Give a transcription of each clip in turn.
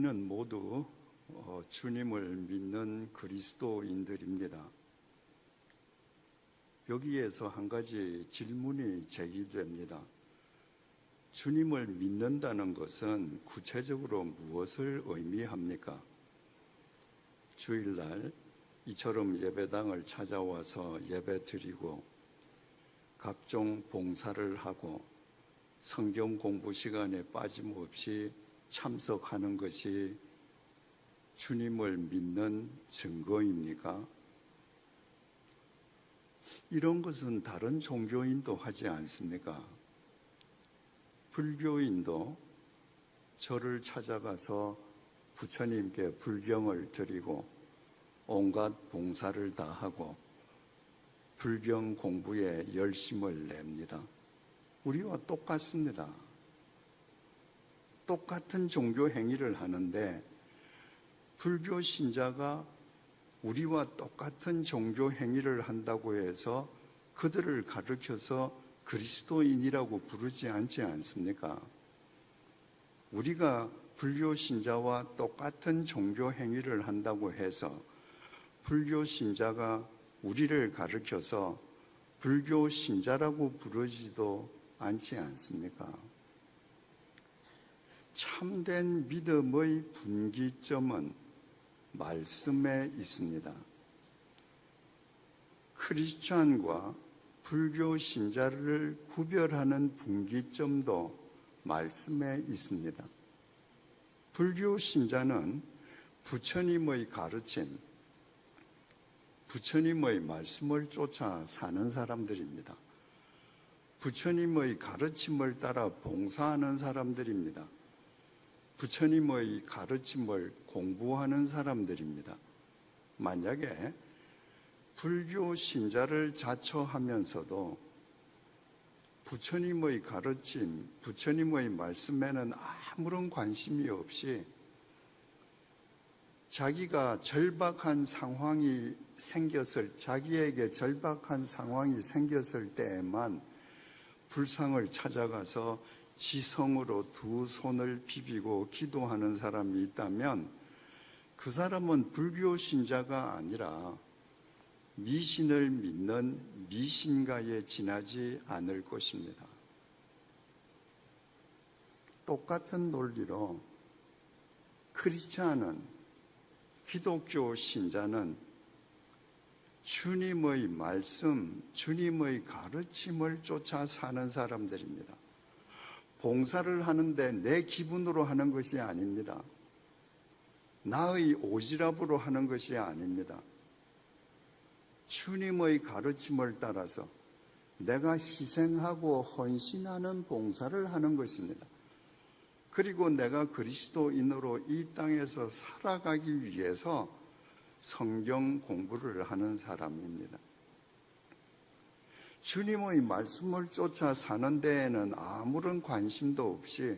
우리는 모두 주님을 믿는 그리스도인들입니다. 여기에서 한 가지 질문이 제기됩니다. 주님을 믿는다는 것은 구체적으로 무엇을 의미합니까? 주일날 이처럼 예배당을 찾아와서 예배드리고 각종 봉사를 하고 성경 공부 시간에 빠짐없이 참석하는 것이 주님을 믿는 증거입니까? 이런 것은 다른 종교인도 하지 않습니까? 불교인도 절을 찾아가서 부처님께 불경을 드리고 온갖 봉사를 다 하고 불경 공부에 열심을 냅니다. 우리와 똑같습니다. 똑같은 종교 행위를 하는데 불교 신자가 우리와 똑같은 종교 행위를 한다고 해서 그들을 가르쳐서 그리스도인이라고 부르지 않지 않습니까? 우리가 불교 신자와 똑같은 종교 행위를 한다고 해서 불교 신자가 우리를 가르쳐서 불교 신자라고 부르지도 않지 않습니까? 참된 믿음의 분기점은 말씀에 있습니다. 크리스찬과 불교 신자를 구별하는 분기점도 말씀에 있습니다. 불교 신자는 부처님의 가르침, 부처님의 말씀을 쫓아 사는 사람들입니다. 부처님의 가르침을 따라 봉사하는 사람들입니다. 부처님의 가르침을 공부하는 사람들입니다. 만약에 불교 신자를 자처하면서도 부처님의 가르침, 부처님의 말씀에는 아무런 관심이 없이 자기가 절박한 상황이 자기에게 절박한 상황이 생겼을 때에만 불상을 찾아가서 지성으로 두 손을 비비고 기도하는 사람이 있다면 그 사람은 불교 신자가 아니라 미신을 믿는 미신가에 지나지 않을 것입니다. 똑같은 논리로 크리스찬은, 기독교 신자는 주님의 말씀, 주님의 가르침을 쫓아 사는 사람들입니다. 봉사를 하는데 내 기분으로 하는 것이 아닙니다. 나의 오지랖으로 하는 것이 아닙니다. 주님의 가르침을 따라서 내가 희생하고 헌신하는 봉사를 하는 것입니다. 그리고 내가 그리스도인으로 이 땅에서 살아가기 위해서 성경 공부를 하는 사람입니다. 주님의 말씀을 쫓아 사는 데에는 아무런 관심도 없이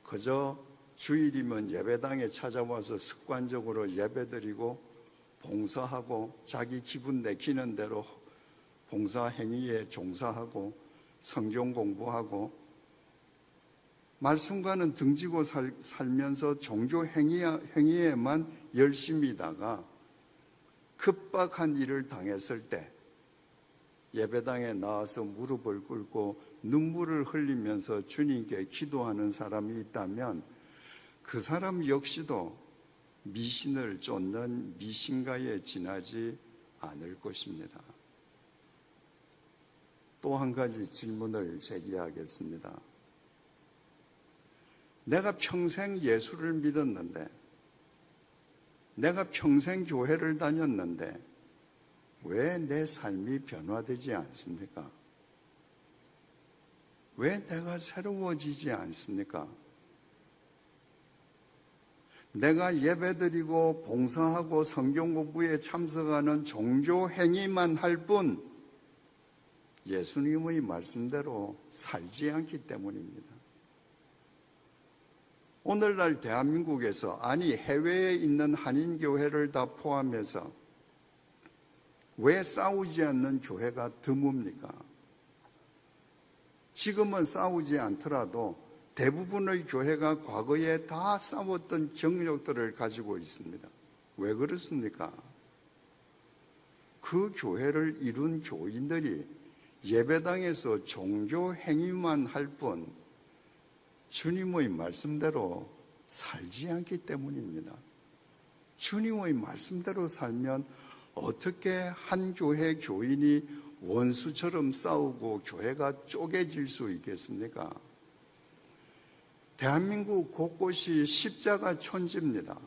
그저 주일이면 예배당에 찾아와서 습관적으로 예배드리고 봉사하고 자기 기분 내키는 대로 봉사 행위에 종사하고 성경 공부하고 말씀과는 등지고 살면서 종교 행위에만 열심히다가 급박한 일을 당했을 때 예배당에 나와서 무릎을 꿇고 눈물을 흘리면서 주님께 기도하는 사람이 있다면 그 사람 역시도 미신을 쫓는 미신가에 지나지 않을 것입니다. 또 한 가지 질문을 제기하겠습니다. 내가 평생 예수를 믿었는데, 내가 평생 교회를 다녔는데 왜 내 삶이 변화되지 않습니까? 왜 내가 새로워지지 않습니까? 내가 예배드리고 봉사하고 성경 공부에 참석하는 종교 행위만 할 뿐 예수님의 말씀대로 살지 않기 때문입니다. 오늘날 대한민국에서, 아니 해외에 있는 한인교회를 다 포함해서 왜 싸우지 않는 교회가 드뭅니까? 지금은 싸우지 않더라도 대부분의 교회가 과거에 다 싸웠던 경력들을 가지고 있습니다. 왜 그렇습니까? 그 교회를 이룬 교인들이 예배당에서 종교 행위만 할 뿐 주님의 말씀대로 살지 않기 때문입니다. 주님의 말씀대로 살면 어떻게 한 교회 교인이 원수처럼 싸우고 교회가 쪼개질 수 있겠습니까? 대한민국 곳곳이 십자가 천지입니다.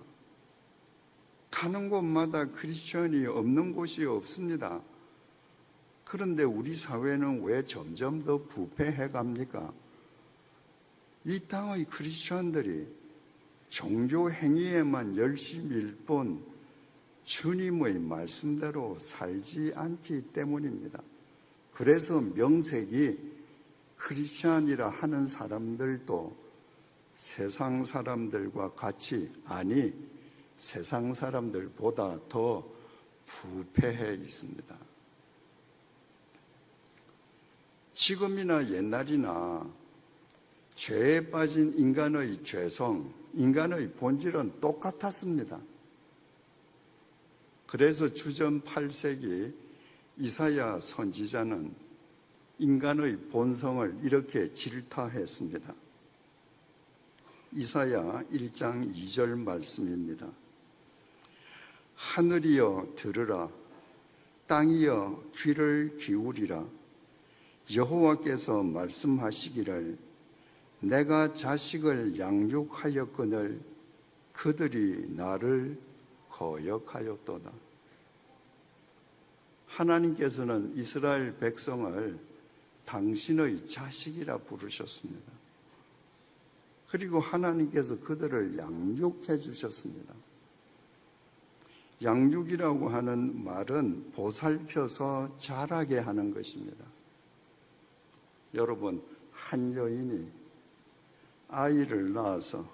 가는 곳마다 크리스천이 없는 곳이 없습니다. 그런데 우리 사회는 왜 점점 더 부패해 갑니까? 이 땅의 크리스천들이 종교 행위에만 열심일 뿐 주님의 말씀대로 살지 않기 때문입니다. 그래서 명색이 크리스천이라 하는 사람들도 세상 사람들과 같이, 아니 세상 사람들보다 더 부패해 있습니다. 지금이나 옛날이나 죄에 빠진 인간의 죄성, 인간의 본질은 똑같았습니다. 그래서 주전 8세기 이사야 선지자는 인간의 본성을 이렇게 질타했습니다. 이사야 1장 2절 말씀입니다. 하늘이여 들으라, 땅이여 귀를 기울이라. 여호와께서 말씀하시기를 내가 자식을 양육하였거늘 그들이 나를 거역하였도다. 하나님께서는 이스라엘 백성을 당신의 자식이라 부르셨습니다. 그리고 하나님께서 그들을 양육해 주셨습니다. 양육이라고 하는 말은 보살펴서 자라게 하는 것입니다. 여러분, 한 여인이 아이를 낳아서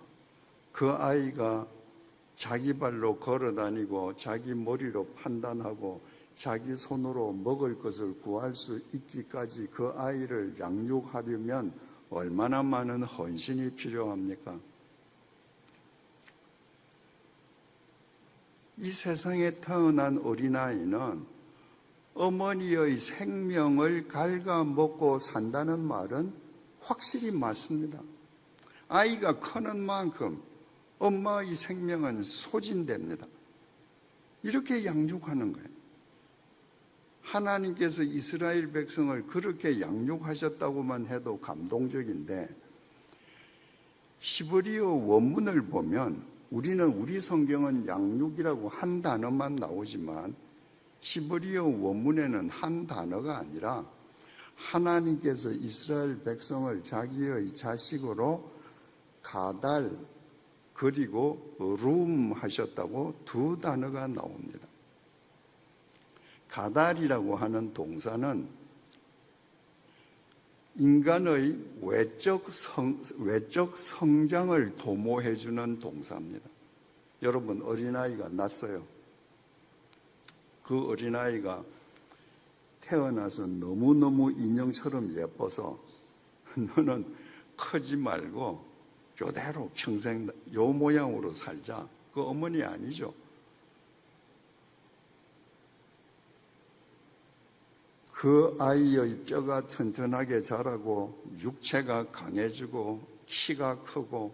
그 아이가 자기 발로 걸어 다니고 자기 머리로 판단하고 자기 손으로 먹을 것을 구할 수 있기까지 그 아이를 양육하려면 얼마나 많은 헌신이 필요합니까? 이 세상에 태어난 어린아이는 어머니의 생명을 갉아먹고 산다는 말은 확실히 맞습니다. 아이가 크는 만큼 엄마의 생명은 소진됩니다. 이렇게 양육하는 거예요. 하나님께서 이스라엘 백성을 그렇게 양육하셨다고만 해도 감동적인데, 히브리어 원문을 보면 우리 성경은 양육이라고 한 단어만 나오지만 히브리어 원문에는 한 단어가 아니라 하나님께서 이스라엘 백성을 자기의 자식으로 가달 그리고 룸 하셨다고 두 단어가 나옵니다. 가달이라고 하는 동사는 인간의 외적 성장을 도모해 주는 동사입니다. 여러분, 어린아이가 낳았어요. 그 어린아이가 태어나서 너무너무 인형처럼 예뻐서 너는 크지 말고 이대로 평생 요 모양으로 살자. 그 어머니 아니죠. 그 아이의 뼈가 튼튼하게 자라고 육체가 강해지고 키가 크고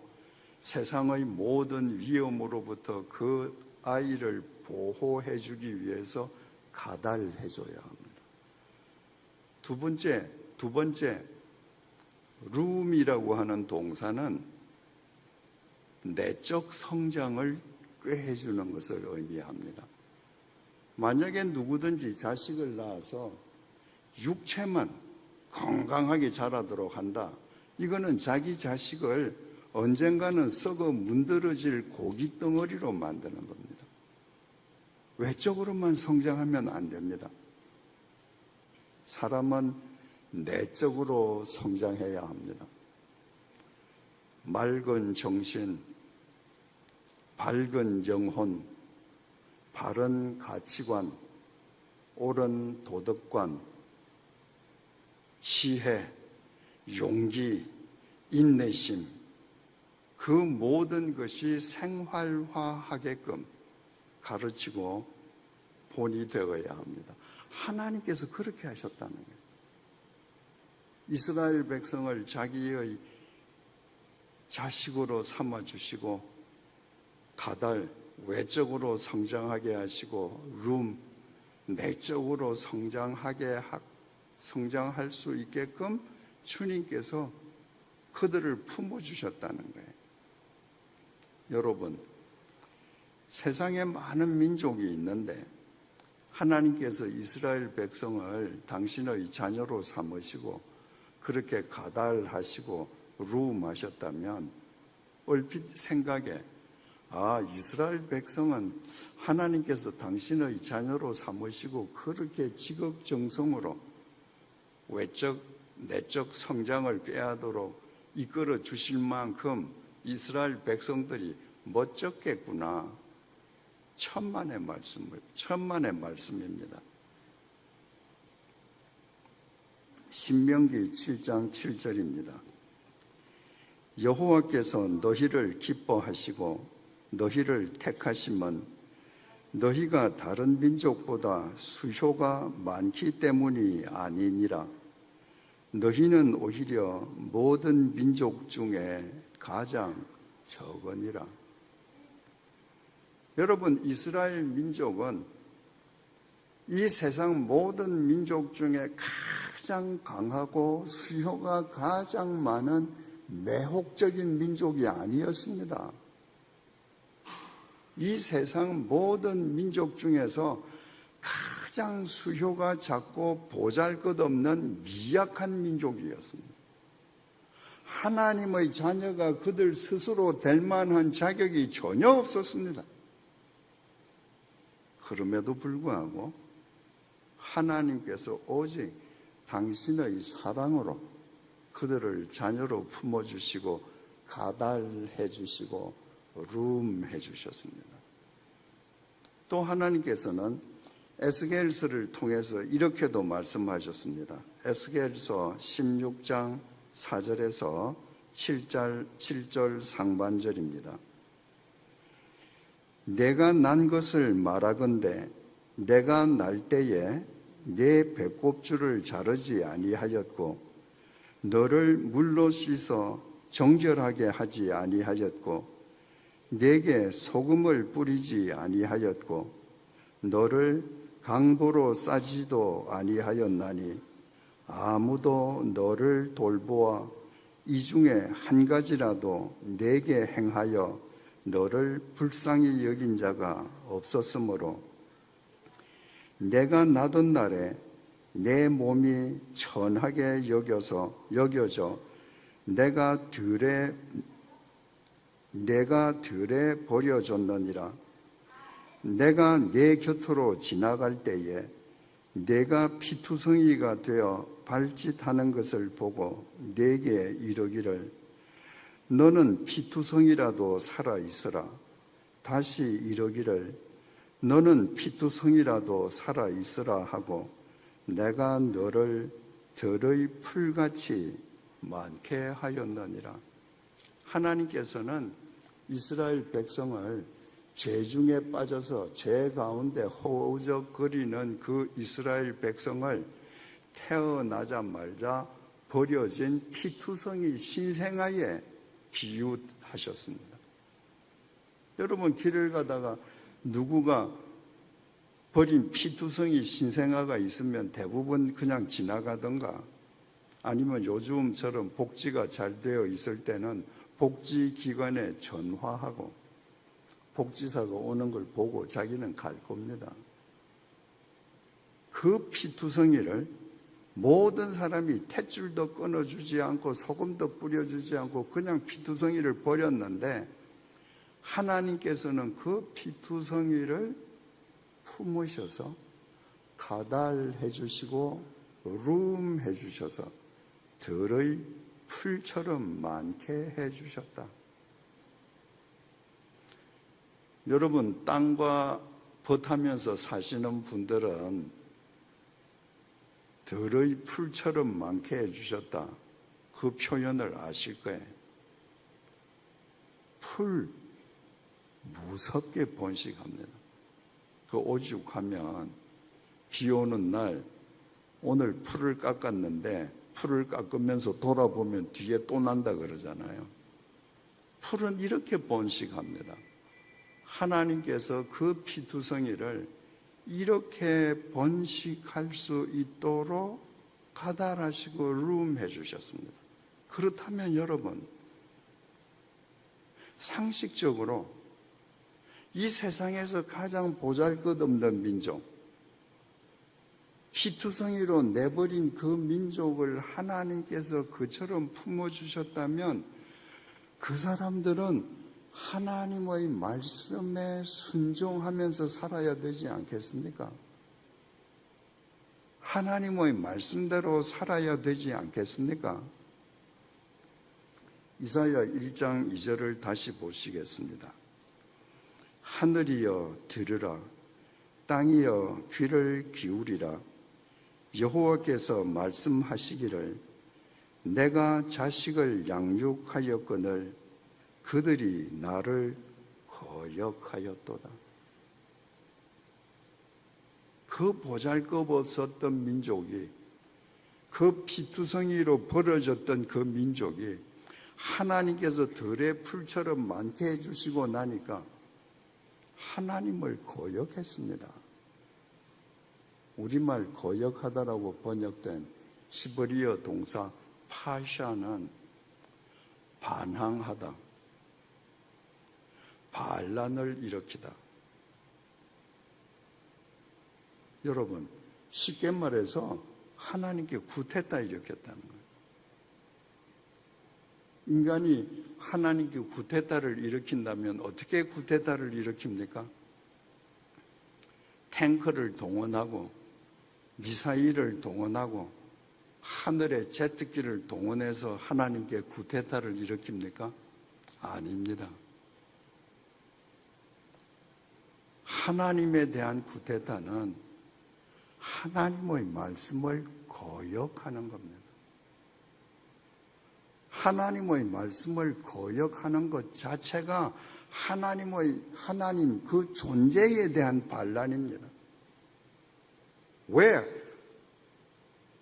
세상의 모든 위험으로부터 그 아이를 보호해 주기 위해서 가달해 줘야 합니다. 두 번째 룸이라고 하는 동사는 내적 성장을 꾀해 주는 것을 의미합니다. 만약에 누구든지 자식을 낳아서 육체만 건강하게 자라도록 한다. 이거는 자기 자식을 언젠가는 썩어 문드러질 고기 덩어리로 만드는 겁니다. 외적으로만 성장하면 안 됩니다. 사람은 내적으로 성장해야 합니다. 맑은 정신, 밝은 영혼, 바른 가치관, 옳은 도덕관, 지혜, 용기, 인내심, 그 모든 것이 생활화하게끔 가르치고 본이 되어야 합니다. 하나님께서 그렇게 하셨다는 거예요. 이스라엘 백성을 자기의 자식으로 삼아주시고 가달, 외적으로 성장하게 하시고 내적으로 성장할 수 있게끔 주님께서 그들을 품어주셨다는 거예요. 여러분, 세상에 많은 민족이 있는데 하나님께서 이스라엘 백성을 당신의 자녀로 삼으시고 그렇게 가달하시고 루음하셨다면 얼핏 생각에 이스라엘 백성은 하나님께서 당신의 자녀로 삼으시고 그렇게 지극정성으로 외적, 내적 성장을 꾀하도록 이끌어 주실 만큼 이스라엘 백성들이 멋졌겠구나. 천만의 말씀입니다. 신명기 7장 7절입니다. 여호와께서 너희를 기뻐하시고 너희를 택하심은 너희가 다른 민족보다 수효가 많기 때문이 아니니라. 너희는 오히려 모든 민족 중에 가장 적으니라. 여러분, 이스라엘 민족은 이 세상 모든 민족 중에 가장 강하고 수효가 가장 많은 매혹적인 민족이 아니었습니다. 이 세상 모든 민족 중에서 가장 수효가 작고 보잘것없는 미약한 민족이었습니다. 하나님의 자녀가 그들 스스로 될 만한 자격이 전혀 없었습니다. 그럼에도 불구하고 하나님께서 오직 당신의 사랑으로 그들을 자녀로 품어주시고 가달해 주시고 룸해 주셨습니다. 또 하나님께서는 에스겔서를 통해서 이렇게도 말씀하셨습니다. 에스겔서 16장 4절에서 7절 상반절입니다. 내가 난 것을 말하건대 내가 날 때에 내 배꼽줄을 자르지 아니하였고 너를 물로 씻어 정결하게 하지 아니하였고 내게 소금을 뿌리지 아니하였고 너를 강도로 싸지도 아니하였나니 아무도 너를 돌보아 이 중에 한 가지라도 내게 행하여 너를 불쌍히 여긴 자가 없었으므로 내가 나던 날에 내 몸이 천하게 여겨져 내가 들에 버려졌느니라. 내가 내 곁으로 지나갈 때에 내가 피투성이가 되어 발짓하는 것을 보고 내게 이르기를 너는 피투성이라도 살아있으라. 다시 이르기를 너는 피투성이라도 살아있으라 하고 내가 너를 들의 풀같이 많게 하였느니라. 하나님께서는 이스라엘 백성을 죄 중에 빠져서 죄 가운데 허우적거리는 그 이스라엘 백성을 태어나자마자 버려진 피투성이 신생아에 비유하셨습니다. 여러분, 길을 가다가 누구가 버린 피투성이 신생아가 있으면 대부분 그냥 지나가던가 아니면 요즘처럼 복지가 잘 되어 있을 때는 복지기관에 전화하고 복지사가 오는 걸 보고 자기는 갈 겁니다. 그 피투성이를 모든 사람이 탯줄도 끊어주지 않고 소금도 뿌려주지 않고 그냥 피투성이를 버렸는데 하나님께서는 그 피투성이를 품으셔서 가달해 주시고 룸해 주셔서 들의 풀처럼 많게 해 주셨다. 여러분, 땅과 벗하면서 사시는 분들은 들의 풀처럼 많게 해주셨다. 그 표현을 아실 거예요. 풀 무섭게 번식합니다. 그 오죽하면 비 오는 날 오늘 풀을 깎았는데 풀을 깎으면서 돌아보면 뒤에 또 난다 그러잖아요. 풀은 이렇게 번식합니다. 하나님께서 그 피투성이를 이렇게 번식할 수 있도록 가달하시고 룸해 주셨습니다. 그렇다면 여러분, 상식적으로 이 세상에서 가장 보잘것없는 민족, 피투성이로 내버린 그 민족을 하나님께서 그처럼 품어주셨다면 그 사람들은 하나님의 말씀에 순종하면서 살아야 되지 않겠습니까? 하나님의 말씀대로 살아야 되지 않겠습니까? 이사야 1장 2절을 다시 보시겠습니다. 하늘이여 들으라, 땅이여 귀를 기울이라. 여호와께서 말씀하시기를 내가 자식을 양육하였거늘 그들이 나를 거역하였도다. 그 보잘것없었던 민족이, 그 피투성이로 벌어졌던 그 민족이 하나님께서 들의 풀처럼 많게 해주시고 나니까 하나님을 거역했습니다. 우리말 거역하다라고 번역된 히브리어 동사 파샤는 반항하다, 반란을 일으키다. 여러분, 쉽게 말해서 하나님께 구태타 일으켰다는 거예요. 인간이 하나님께 구태타를 일으킨다면 어떻게 구태타를 일으킵니까? 탱크를 동원하고 미사일을 동원하고 하늘의 제트기를 동원해서 하나님께 구태타를 일으킵니까? 아닙니다. 하나님에 대한 구태타는 하나님의 말씀을 거역하는 겁니다. 하나님의 말씀을 거역하는 것 자체가 하나님 그 존재에 대한 반란입니다. 왜?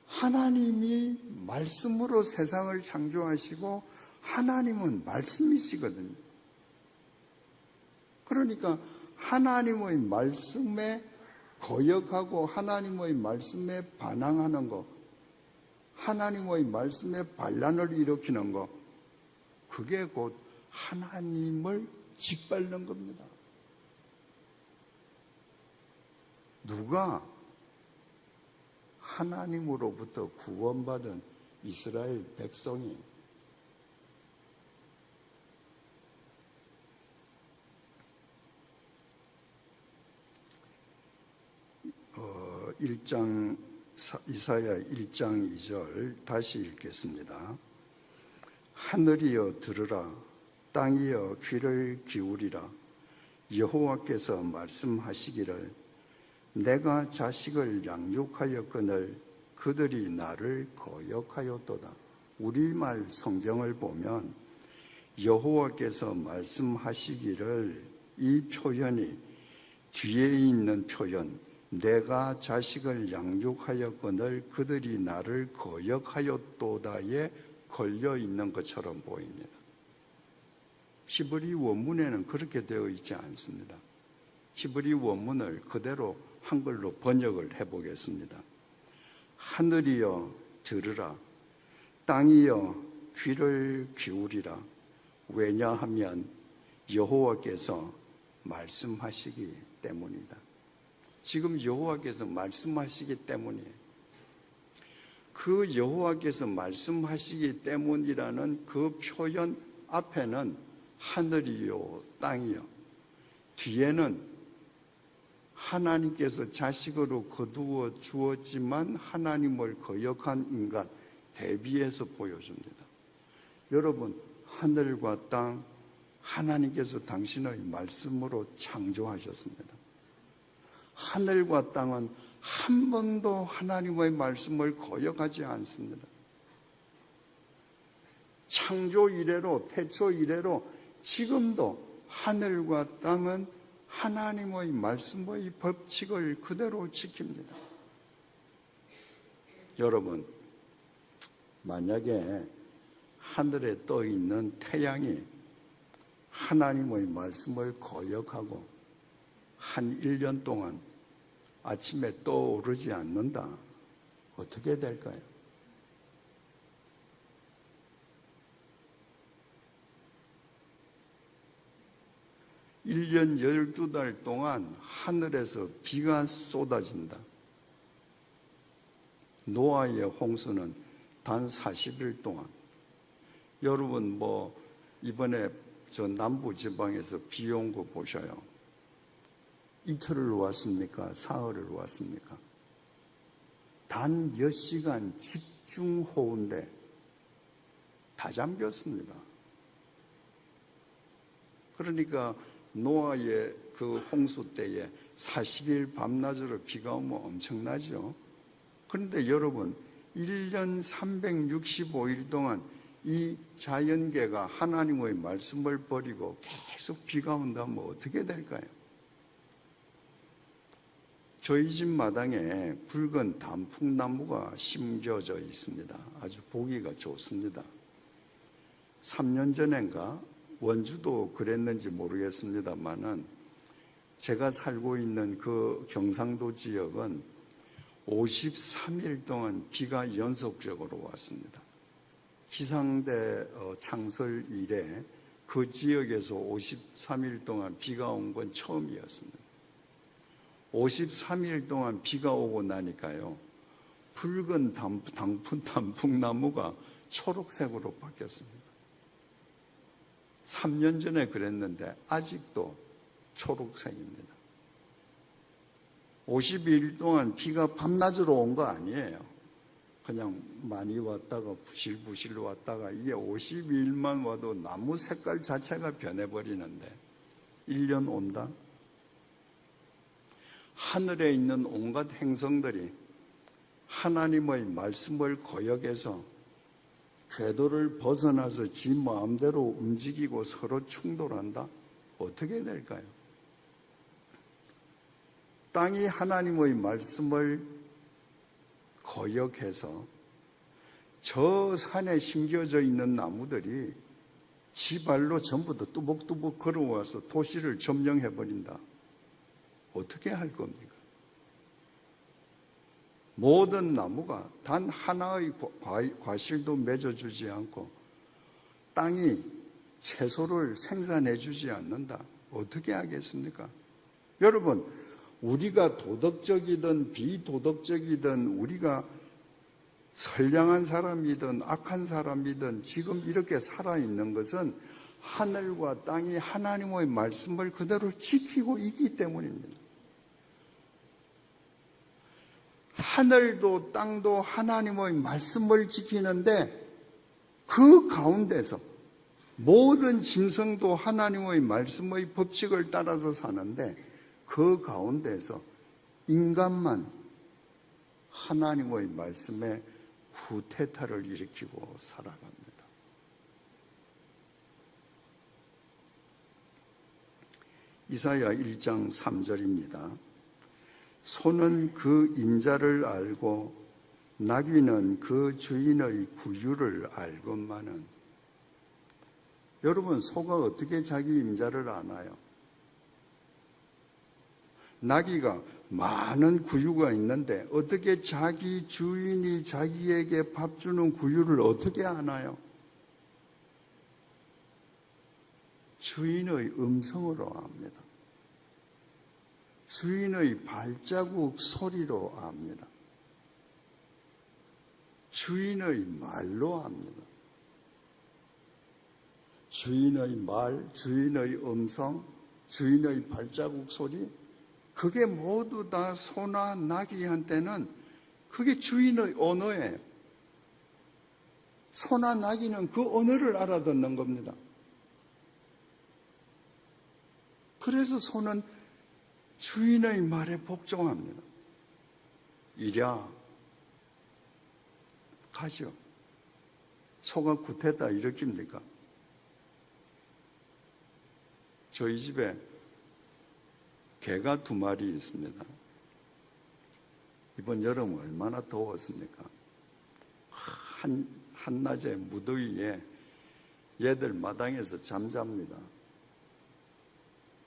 하나님이 말씀으로 세상을 창조하시고 하나님은 말씀이시거든요. 그러니까 하나님의 말씀에 거역하고 하나님의 말씀에 반항하는 것, 하나님의 말씀에 반란을 일으키는 것, 그게 곧 하나님을 짓밟는 겁니다. 누가? 하나님으로부터 구원받은 이스라엘 백성이 1장 이사야 1장 2절 다시 읽겠습니다. 하늘이여 들으라, 땅이여 귀를 기울이라. 여호와께서 말씀하시기를 내가 자식을 양육하였거늘 그들이 나를 거역하였도다. 우리말 성경을 보면 여호와께서 말씀하시기를, 이 표현이 뒤에 있는 표현, 내가 자식을 양육하였거늘 그들이 나를 거역하였도다에 걸려 있는 것처럼 보입니다. 히브리 원문에는 그렇게 되어 있지 않습니다. 히브리 원문을 그대로 한글로 번역을 해보겠습니다. 하늘이여 들으라, 땅이여 귀를 기울이라. 왜냐하면 여호와께서 말씀하시기 때문이다. 지금 여호와께서 말씀하시기 때문이에요. 그 여호와께서 말씀하시기 때문이라는 그 표현 앞에는 하늘이요 땅이요, 뒤에는 하나님께서 자식으로 거두어 주었지만 하나님을 거역한 인간 대비해서 보여줍니다. 여러분, 하늘과 땅 하나님께서 당신의 말씀으로 창조하셨습니다. 하늘과 땅은 한 번도 하나님의 말씀을 거역하지 않습니다. 창조 이래로 태초 이래로 지금도 하늘과 땅은 하나님의 말씀의 법칙을 그대로 지킵니다. 여러분, 만약에 하늘에 떠 있는 태양이 하나님의 말씀을 거역하고 한 1년 동안 아침에 떠오르지 않는다, 어떻게 될까요? (1년 12달) 동안 하늘에서 비가 쏟아진다. 노아의 홍수는 단 40일 동안. 여러분 이번에 저 남부 지방에서 비 온 거 보셔요. 이틀을 왔습니까? 사흘을 왔습니까? 단 몇 시간 집중 호우인데 다 잠겼습니다. 그러니까 노아의 그 홍수 때에 40일 밤낮으로 비가 오면 엄청나죠. 그런데 여러분, 1년 365일 동안 이 자연계가 하나님의 말씀을 버리고 계속 비가 온다면 어떻게 될까요? 저희 집 마당에 붉은 단풍나무가 심겨져 있습니다. 아주 보기가 좋습니다. 3년 전인가 원주도 그랬는지 모르겠습니다만은 제가 살고 있는 그 경상도 지역은 53일 동안 비가 연속적으로 왔습니다. 기상대 창설 이래 그 지역에서 53일 동안 비가 온 건 처음이었습니다. 53일 동안 비가 오고 나니까요, 붉은 단풍나무가 초록색으로 바뀌었습니다. 3년 전에 그랬는데 아직도 초록색입니다. 52일 동안 비가 밤낮으로 온 거 아니에요. 그냥 많이 왔다가 부실부실 왔다가 이게 52일만 와도 나무 색깔 자체가 변해버리는데 1년 온다? 하늘에 있는 온갖 행성들이 하나님의 말씀을 거역해서 궤도를 벗어나서 지 마음대로 움직이고 서로 충돌한다? 어떻게 될까요? 땅이 하나님의 말씀을 거역해서 저 산에 심겨져 있는 나무들이 지 발로 전부 다 뚜벅뚜벅 걸어와서 도시를 점령해버린다. 어떻게 할 겁니까? 모든 나무가 단 하나의 과실도 맺어주지 않고 땅이 채소를 생산해주지 않는다. 어떻게 하겠습니까? 여러분, 우리가 도덕적이든 비도덕적이든 우리가 선량한 사람이든 악한 사람이든 지금 이렇게 살아있는 것은 하늘과 땅이 하나님의 말씀을 그대로 지키고 있기 때문입니다. 하늘도 땅도 하나님의 말씀을 지키는데 그 가운데서 모든 짐승도 하나님의 말씀의 법칙을 따라서 사는데 그 가운데서 인간만 하나님의 말씀에 후퇴타를 일으키고 살아갑니다. 이사야 1장 3절입니다. 소는 그 인자를 알고 나귀는 그 주인의 구유를 알건만은. 여러분, 소가 어떻게 자기 인자를 아나요? 나귀가 많은 구유가 있는데 어떻게 자기 주인이 자기에게 밥 주는 구유를 어떻게 아나요? 주인의 음성으로 압니다. 주인의 발자국 소리로 압니다. 주인의 말로 압니다. 주인의 말, 주인의 음성, 주인의 발자국 소리, 그게 모두 다 소나 나귀한테는 그게 주인의 언어예요. 소나 나귀는 그 언어를 알아듣는 겁니다. 그래서 소는 주인의 말에 복종합니다. 이랴, 가시오. 소가 구태다 일으킵니까? 저희 집에 개가 2마리 있습니다. 이번 여름 얼마나 더웠습니까? 한낮에 무더위에 얘들 마당에서 잠잡니다.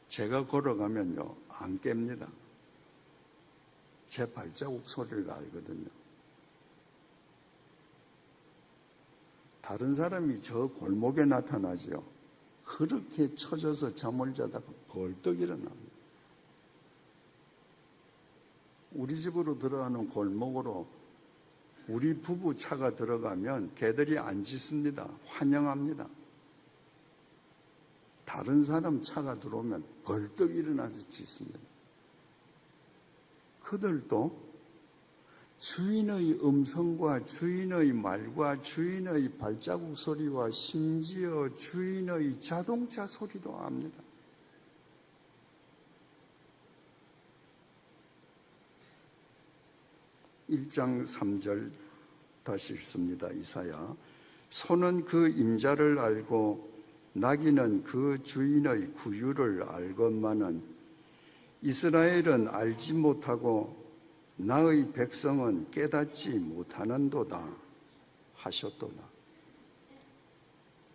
제가 걸어가면요, 안 깹니다. 제 발자국 소리를 알거든요. 다른 사람이 저 골목에 나타나죠. 그렇게 처져서 잠을 자다가 벌떡 일어납니다. 우리 집으로 들어가는 골목으로 우리 부부 차가 들어가면 개들이 안 짖습니다. 환영합니다. 다른 사람 차가 들어오면 벌떡 일어나서 짖습니다. 그들도 주인의 음성과 주인의 말과 주인의 발자국 소리와 심지어 주인의 자동차 소리도 압니다. (1장 3절) 다시 읽습니다. 이사야. 소는 그 임자를 알고 나귀는 그 주인의 구유를 알건만은 이스라엘은 알지 못하고 나의 백성은 깨닫지 못하는도다 하셨도다.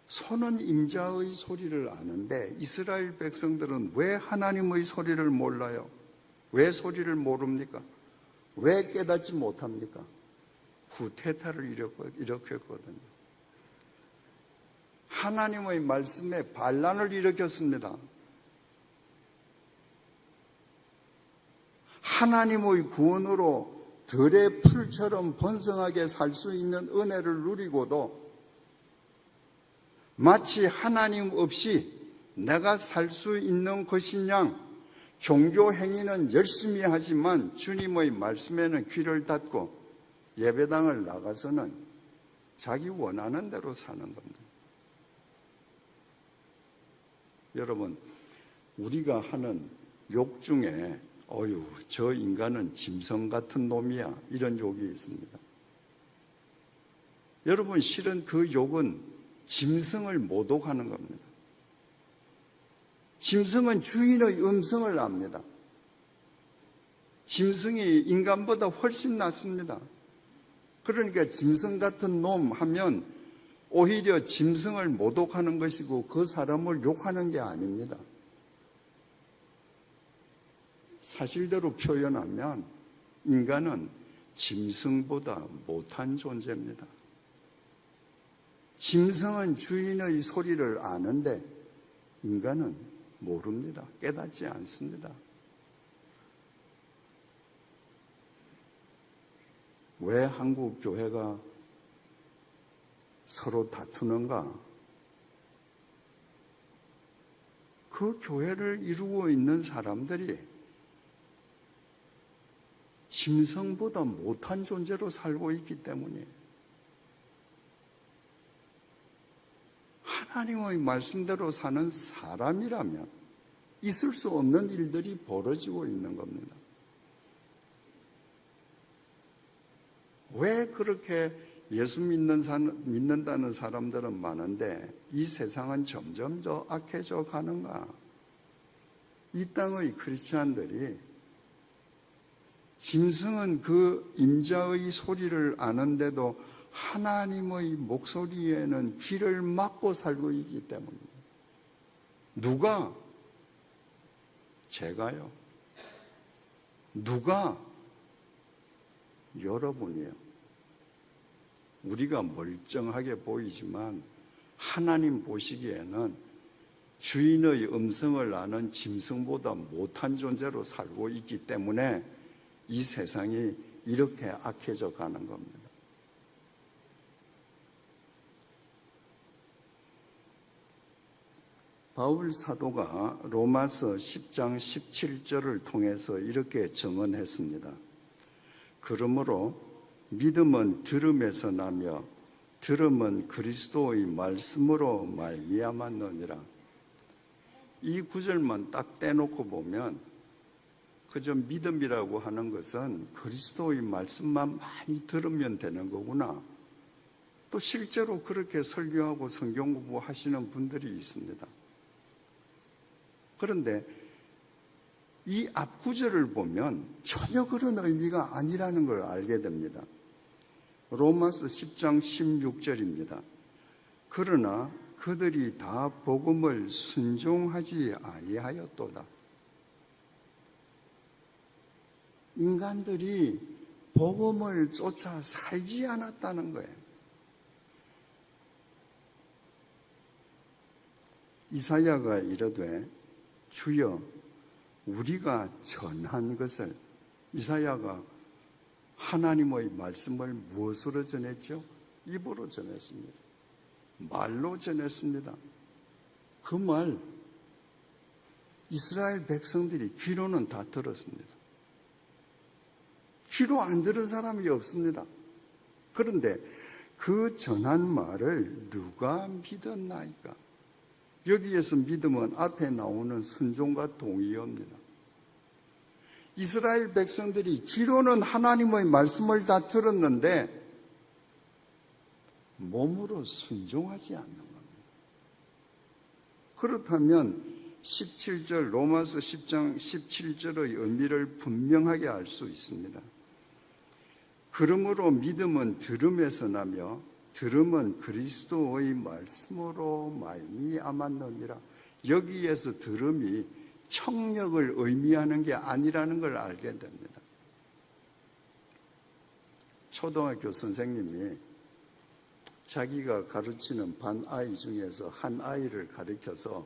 소는 임자의 소리를 아는데 이스라엘 백성들은 왜 하나님의 소리를 몰라요? 왜 소리를 모릅니까? 왜 깨닫지 못합니까? 구태타를 일으켰거든요. 하나님의 말씀에 반란을 일으켰습니다. 하나님의 구원으로 들의 풀처럼 번성하게 살 수 있는 은혜를 누리고도 마치 하나님 없이 내가 살 수 있는 것인 양 종교 행위는 열심히 하지만 주님의 말씀에는 귀를 닫고 예배당을 나가서는 자기 원하는 대로 사는 겁니다. 여러분, 우리가 하는 욕 중에 어휴, 저 인간은 짐승 같은 놈이야, 이런 욕이 있습니다. 여러분, 실은 그 욕은 짐승을 모독하는 겁니다. 짐승은 주인의 음성을 압니다. 짐승이 인간보다 훨씬 낫습니다. 그러니까 짐승 같은 놈 하면 오히려 짐승을 모독하는 것이고 그 사람을 욕하는 게 아닙니다. 사실대로 표현하면 인간은 짐승보다 못한 존재입니다. 짐승은 주인의 소리를 아는데 인간은 모릅니다. 깨닫지 않습니다. 왜 한국 교회가 서로 다투는가? 그 교회를 이루고 있는 사람들이 짐승보다 못한 존재로 살고 있기 때문에 하나님의 말씀대로 사는 사람이라면 있을 수 없는 일들이 벌어지고 있는 겁니다. 왜 그렇게 예수 믿는다는 사람들은 많은데 이 세상은 점점 더 악해져 가는가? 이 땅의 크리스찬들이 짐승은 그 임자의 소리를 아는데도 하나님의 목소리에는 귀를 막고 살고 있기 때문입니다. 누가? 제가요. 누가? 여러분이에요. 우리가 멀쩡하게 보이지만 하나님 보시기에는 주인의 음성을 아는 짐승보다 못한 존재로 살고 있기 때문에 이 세상이 이렇게 악해져 가는 겁니다. 바울 사도가 로마서 10장 17절을 통해서 이렇게 증언했습니다. 그러므로 믿음은 들음에서 나며 들음은 그리스도의 말씀으로 말미암았느니라. 이 구절만 딱 떼놓고 보면 그저 믿음이라고 하는 것은 그리스도의 말씀만 많이 들으면 되는 거구나, 또 실제로 그렇게 설교하고 성경 공부하시는 분들이 있습니다. 그런데 이 앞구절을 보면 전혀 그런 의미가 아니라는 걸 알게 됩니다. 로마서 10장 16절입니다. 그러나 그들이 다 복음을 순종하지 아니하였도다. 인간들이 복음을 쫓아 살지 않았다는 거예요. 이사야가 이르되 주여 우리가 전한 것을, 이사야가 하나님의 말씀을 무엇으로 전했죠? 입으로 전했습니다. 말로 전했습니다. 그 말 이스라엘 백성들이 귀로는 다 들었습니다. 귀로 안 들은 사람이 없습니다. 그런데 그 전한 말을 누가 믿었나이까? 여기에서 믿음은 앞에 나오는 순종과 동의입니다. 이스라엘 백성들이 귀로는 하나님의 말씀을 다 들었는데 몸으로 순종하지 않는 겁니다. 그렇다면 17절 로마서 10장 17절의 의미를 분명하게 알 수 있습니다. 그러므로 믿음은 들음에서 나며 들음은 그리스도의 말씀으로 말미암았느니라. 여기에서 들음이 청력을 의미하는 게 아니라는 걸 알게 됩니다. 초등학교 선생님이 자기가 가르치는 반 아이 중에서 한 아이를 가르쳐서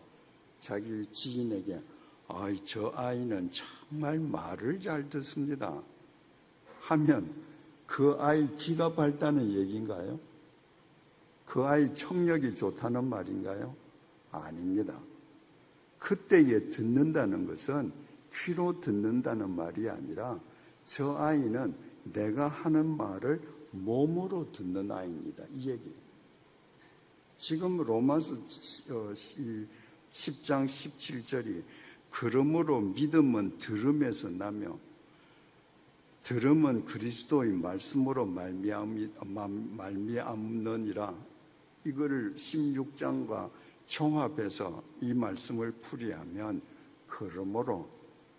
자기 지인에게 저 아이는 정말 말을 잘 듣습니다 하면 그 아이 귀가 밝다는 얘기인가요? 그 아이 청력이 좋다는 말인가요? 아닙니다. 그때에 듣는다는 것은 귀로 듣는다는 말이 아니라 저 아이는 내가 하는 말을 몸으로 듣는 아이입니다. 이 얘기예요. 지금 로마서 10장 17절이 그러므로 믿음은 들음에서 나며 들음은 그리스도의 말씀으로 말미암느니라. 이거를 16장과 종합해서 이 말씀을 풀이하면 그러므로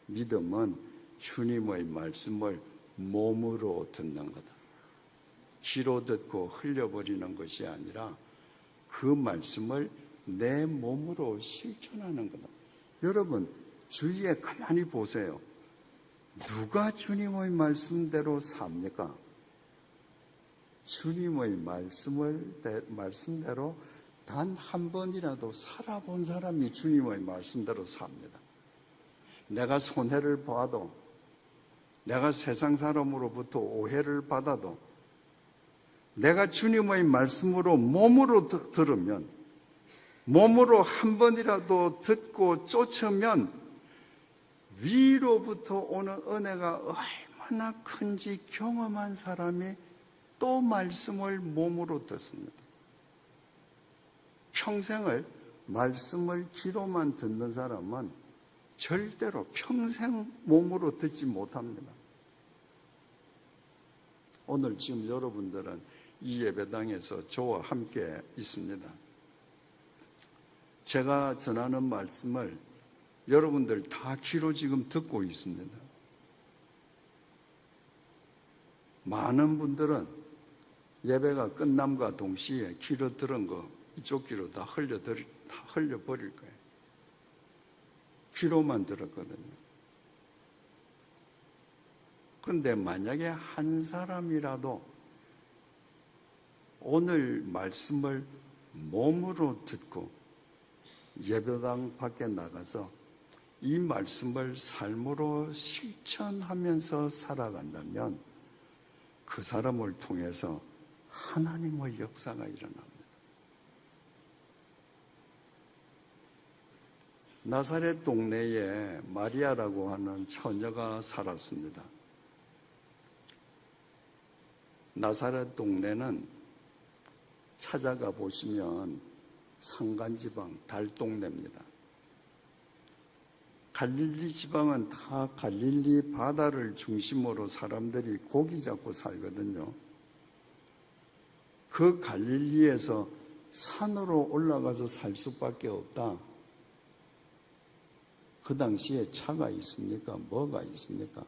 믿음은 주님의 말씀을 몸으로 듣는 거다. 귀로 듣고 흘려버리는 것이 아니라 그 말씀을 내 몸으로 실천하는 거다. 여러분 주위에 가만히 보세요. 누가 주님의 말씀대로 삽니까? 주님의 말씀대로 단 한 번이라도 살아본 사람이 주님의 말씀대로 삽니다. 내가 손해를 봐도, 내가 세상 사람으로부터 오해를 받아도, 내가 주님의 말씀으로 몸으로 들으면, 몸으로 한 번이라도 듣고 쫓으면 위로부터 오는 은혜가 얼마나 큰지 경험한 사람이 또 말씀을 몸으로 듣습니다. 평생을 말씀을 귀로만 듣는 사람은 절대로 평생 몸으로 듣지 못합니다. 오늘 지금 여러분들은 이 예배당에서 저와 함께 있습니다. 제가 전하는 말씀을 여러분들 다 귀로 지금 듣고 있습니다. 많은 분들은 예배가 끝남과 동시에 귀로 들은 거 이쪽 귀로 다 흘려버릴 거예요. 귀로만 들었거든요. 그런데 만약에 한 사람이라도 오늘 말씀을 몸으로 듣고 예배당 밖에 나가서 이 말씀을 삶으로 실천하면서 살아간다면 그 사람을 통해서 하나님의 역사가 일어납니다. 나사렛 동네에 마리아라고 하는 처녀가 살았습니다. 나사렛 동네는 찾아가 보시면 산간지방 달동네입니다. 갈릴리 지방은 다 갈릴리 바다를 중심으로 사람들이 고기 잡고 살거든요. 그 갈릴리에서 산으로 올라가서 살 수밖에 없다. 그 당시에 차가 있습니까? 뭐가 있습니까?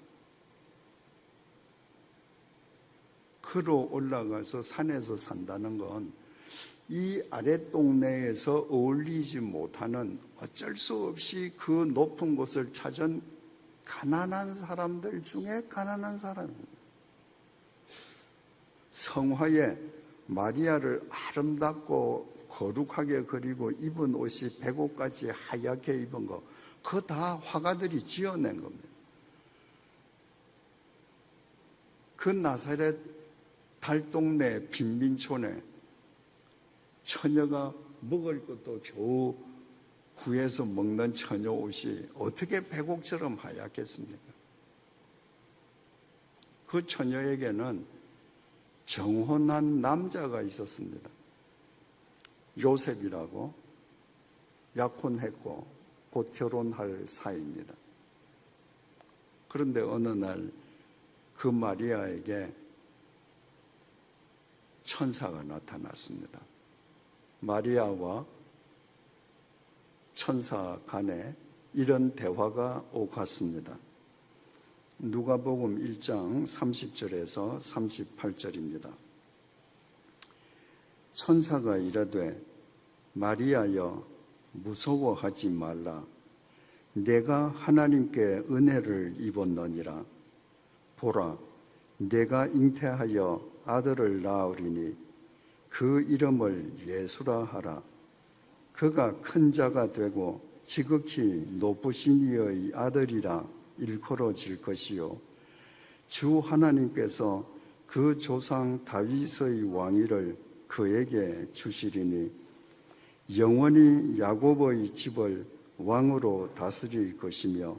그로 올라가서 산에서 산다는 건 이 아랫동네에서 어울리지 못하는 어쩔 수 없이 그 높은 곳을 찾은 가난한 사람들 중에 가난한 사람입니다. 성화에 마리아를 아름답고 거룩하게 그리고 입은 옷이 배고까지 하얗게 입은 거, 그거 다 화가들이 지어낸 겁니다. 그 나사렛 달동네 빈민촌에 처녀가 먹을 것도 겨우 구해서 먹는 처녀 옷이 어떻게 배곡처럼 하얗겠습니까? 그 처녀에게는 정혼한 남자가 있었습니다. 요셉이라고. 약혼했고 곧 결혼할 사이입니다. 그런데 어느 날 그 마리아에게 천사가 나타났습니다. 마리아와 천사 간에 이런 대화가 오갔습니다. 누가복음 1장 30절에서 38절입니다. 천사가 이르되 마리아여 무서워하지 말라. 내가 하나님께 은혜를 입었느니라. 보라, 내가 잉태하여 아들을 낳으리니 그 이름을 예수라 하라. 그가 큰 자가 되고 지극히 높으신 이의 아들이라 일컬어질 것이요 주 하나님께서 그 조상 다윗의 왕위를 그에게 주시리니 영원히 야곱의 집을 왕으로 다스릴 것이며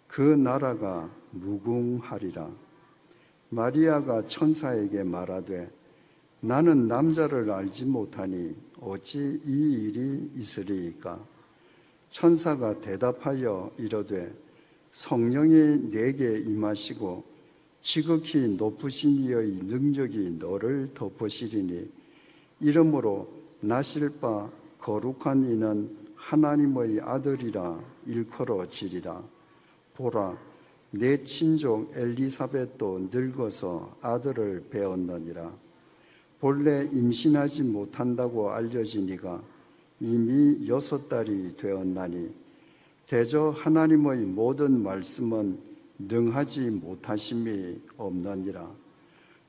그 나라가 무궁하리라. 마리아가 천사에게 말하되 나는 남자를 알지 못하니 어찌 이 일이 있으리이까? 천사가 대답하여 이르되 성령이 내게 임하시고 지극히 높으신 이의 능력이 너를 덮으시리니 이러므로 나실 바 거룩한 이는 하나님의 아들이라 일컬어지리라. 보라, 내 친족 엘리사벳도 늙어서 아들을 배었느니라. 본래 임신하지 못한다고 알려지니가 이미 6달이 되었나니 대저 하나님의 모든 말씀은 능하지 못하심이 없느니라.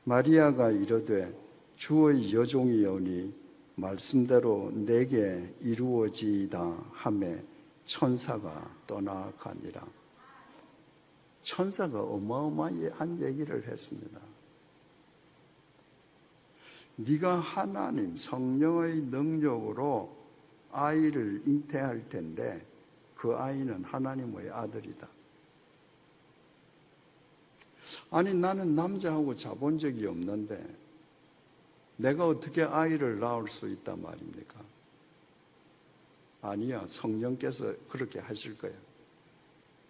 마리아가 이르되 주의 여종이오니 말씀대로 내게 이루어지이다 하매 천사가 떠나가니라. 천사가 어마어마한 얘기를 했습니다. 네가 하나님 성령의 능력으로 아이를 잉태할 텐데 그 아이는 하나님의 아들이다. 아니 나는 남자하고 자본 적이 없는데 내가 어떻게 아이를 낳을 수 있단 말입니까? 아니야, 성령께서 그렇게 하실 거야.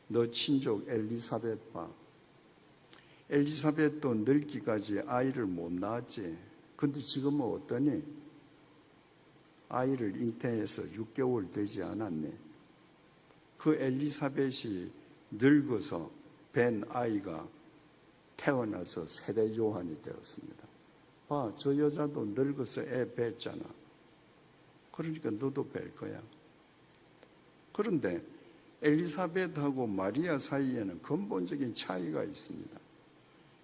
너 친족 엘리사벳 봐. 엘리사벳도 늙기까지 아이를 못 낳았지. 근데 지금은 어떠니? 아이를 잉태해서 6개월 되지 않았네. 그 엘리사벳이 늙어서 뵌 아이가 태어나서 세례 요한이 되었습니다. 봐, 저 여자도 늙어서 애 뵀잖아. 그러니까 너도 뵐 거야. 그런데 엘리사벳하고 마리아 사이에는 근본적인 차이가 있습니다.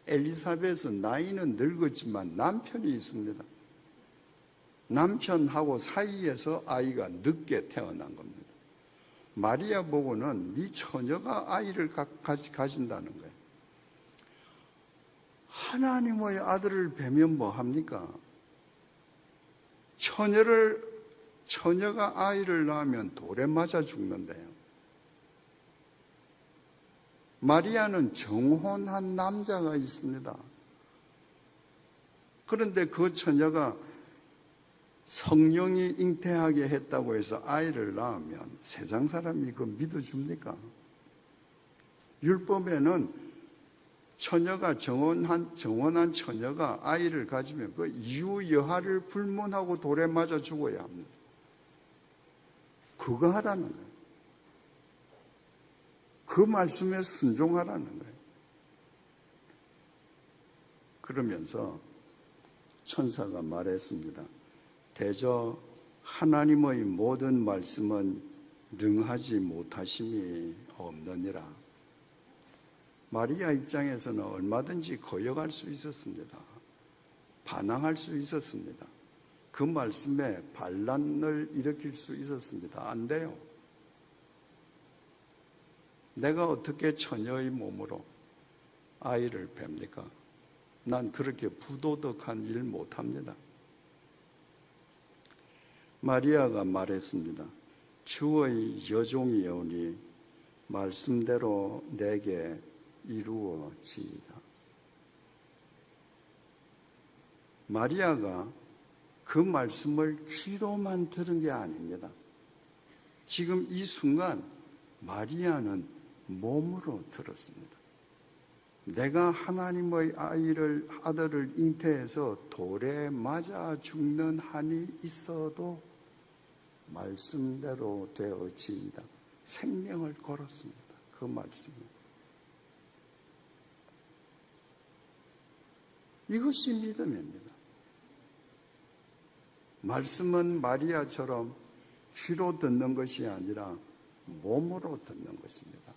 엘리사벳은 나이는 늙었지만 남편이 있습니다. 남편하고 사이에서 아이가 늦게 태어난 겁니다. 마리아 보고는 네 처녀가 아이를 가진다는 거예요. 하나님의 아들을 뵈면 뭐 합니까? 처녀가 아이를 낳으면 돌에 맞아 죽는데요. 마리아는 정혼한 남자가 있습니다. 그런데 그 처녀가 성령이 잉태하게 했다고 해서 아이를 낳으면 세상 사람이 그거 믿어줍니까? 율법에는 처녀가 정원한 처녀가 아이를 가지면 그 이유 여하를 불문하고 돌에 맞아 죽어야 합니다. 그거 하라는 거예요. 그 말씀에 순종하라는 거예요. 그러면서 천사가 말했습니다. 대저 하나님의 모든 말씀은 능하지 못하심이 없느니라. 마리아 입장에서는 얼마든지 거역할 수 있었습니다. 반항할 수 있었습니다. 그 말씀에 반란을 일으킬 수 있었습니다. 안 돼요. 내가 어떻게 처녀의 몸으로 아이를 뵙니까? 난 그렇게 부도덕한 일 못합니다. 마리아가 말했습니다. 주의 여종이오니 말씀대로 내게 이루어지이다. 마리아가 그 말씀을 귀로만 들은 게 아닙니다. 지금 이 순간 마리아는 몸으로 들었습니다. 내가 하나님의 아들을 잉태해서 돌에 맞아 죽는 한이 있어도 말씀대로 되어지이다. 생명을 걸었습니다. 그 말씀을. 이것이 믿음입니다. 말씀은 마리아처럼 귀로 듣는 것이 아니라 몸으로 듣는 것입니다.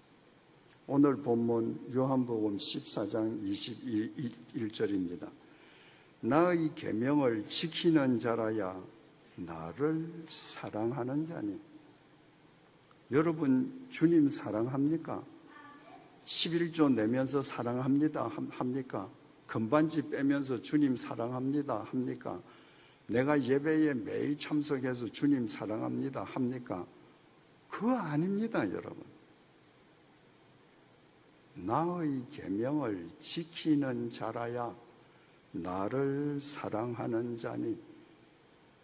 오늘 본문 요한복음 14장 21절입니다. 나의 계명을 지키는 자라야 나를 사랑하는 자니. 여러분 주님 사랑합니까? 11조 내면서 사랑합니다 합니까? 금반지 빼면서 주님 사랑합니다 합니까? 내가 예배에 매일 참석해서 주님 사랑합니다 합니까? 그거 아닙니다, 여러분. 나의 계명을 지키는 자라야 나를 사랑하는 자니.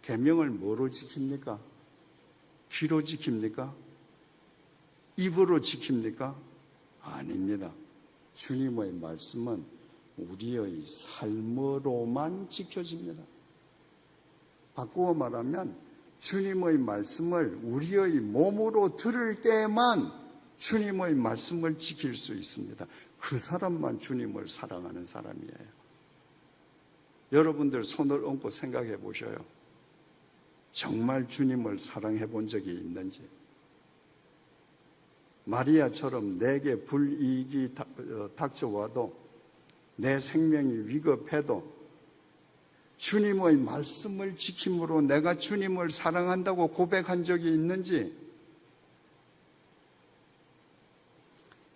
계명을 뭐로 지킵니까? 귀로 지킵니까? 입으로 지킵니까? 아닙니다. 주님의 말씀은 우리의 삶으로만 지켜집니다. 바꾸어 말하면 주님의 말씀을 우리의 몸으로 들을 때만 주님의 말씀을 지킬 수 있습니다. 그 사람만 주님을 사랑하는 사람이에요. 여러분들 손을 얹고 생각해 보셔요. 정말 주님을 사랑해 본 적이 있는지. 마리아처럼 내게 불이익이 닥쳐와도 내 생명이 위급해도 주님의 말씀을 지킴으로 내가 주님을 사랑한다고 고백한 적이 있는지.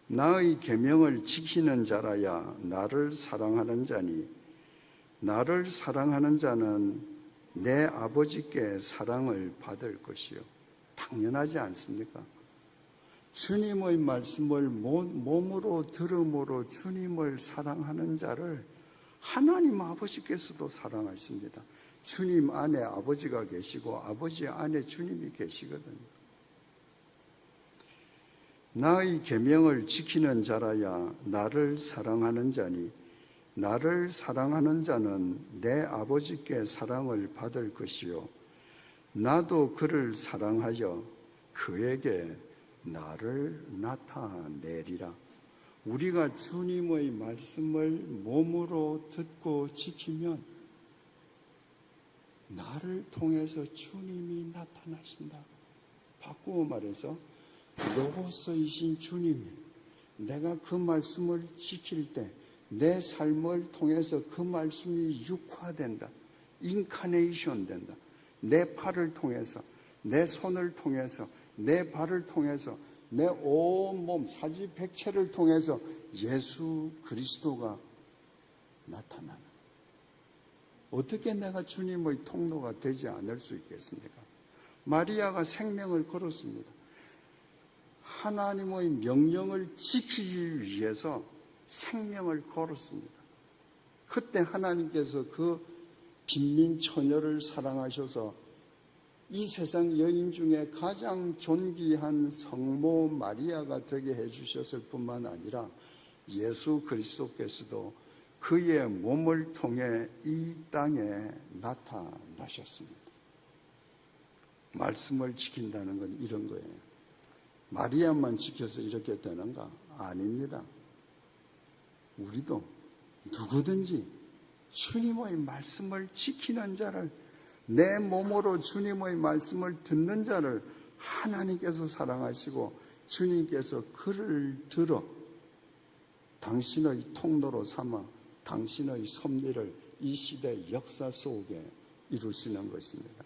나의 계명을 지키는 자라야 나를 사랑하는 자니 나를 사랑하는 자는 내 아버지께 사랑을 받을 것이요. 당연하지 않습니까? 주님의 말씀을 몸으로 들음으로 주님을 사랑하는 자를 하나님 아버지께서도 사랑하십니다. 주님 안에 아버지가 계시고 아버지 안에 주님이 계시거든요. 나의 계명을 지키는 자라야 나를 사랑하는 자니 나를 사랑하는 자는 내 아버지께 사랑을 받을 것이요 나도 그를 사랑하여 그에게 나를 나타내리라. 우리가 주님의 말씀을 몸으로 듣고 지키면 나를 통해서 주님이 나타나신다. 바꾸어 말해서 로고스이신 주님이 내가 그 말씀을 지킬 때 내 삶을 통해서 그 말씀이 육화된다. 인카네이션 된다. 내 팔을 통해서, 내 손을 통해서, 내 발을 통해서, 내 온몸 사지백체를 통해서 예수 그리스도가 나타나는. 어떻게 내가 주님의 통로가 되지 않을 수 있겠습니까? 마리아가 생명을 걸었습니다. 하나님의 명령을 지키기 위해서 생명을 걸었습니다. 그때 하나님께서 그 빈민 처녀를 사랑하셔서 이 세상 여인 중에 가장 존귀한 성모 마리아가 되게 해주셨을 뿐만 아니라 예수 그리스도께서도 그의 몸을 통해 이 땅에 나타나셨습니다. 말씀을 지킨다는 건 이런 거예요. 마리아만 지켜서 이렇게 되는가? 아닙니다. 우리도 누구든지 주님의 말씀을 지키는 자를, 내 몸으로 주님의 말씀을 듣는 자를 하나님께서 사랑하시고 주님께서 그를 들어 당신의 통로로 삼아 당신의 섭리를 이 시대 역사 속에 이루시는 것입니다.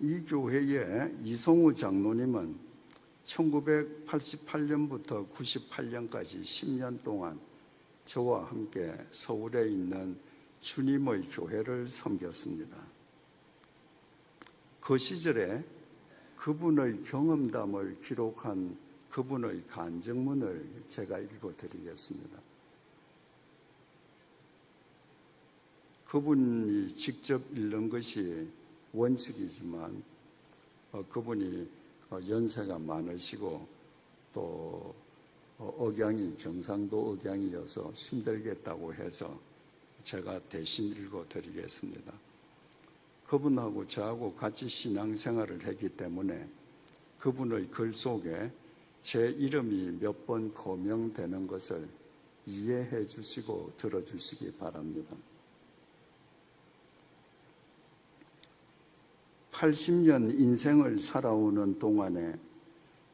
이 교회의 이성우 장로님은 1988년부터 98년까지 10년 동안 저와 함께 서울에 있는 주님의 교회를 섬겼습니다. 그 시절에 그분의 경험담을 기록한 그분의 간증문을 제가 읽어드리겠습니다. 그분이 직접 읽는 것이 원칙이지만 그분이 연세가 많으시고 또 억양이 경상도 억양이어서 힘들겠다고 해서 제가 대신 읽어드리겠습니다. 그분하고 저하고 같이 신앙생활을 했기 때문에 그분의 글 속에 제 이름이 몇 번 거명되는 것을 이해해 주시고 들어주시기 바랍니다. 80년 인생을 살아오는 동안에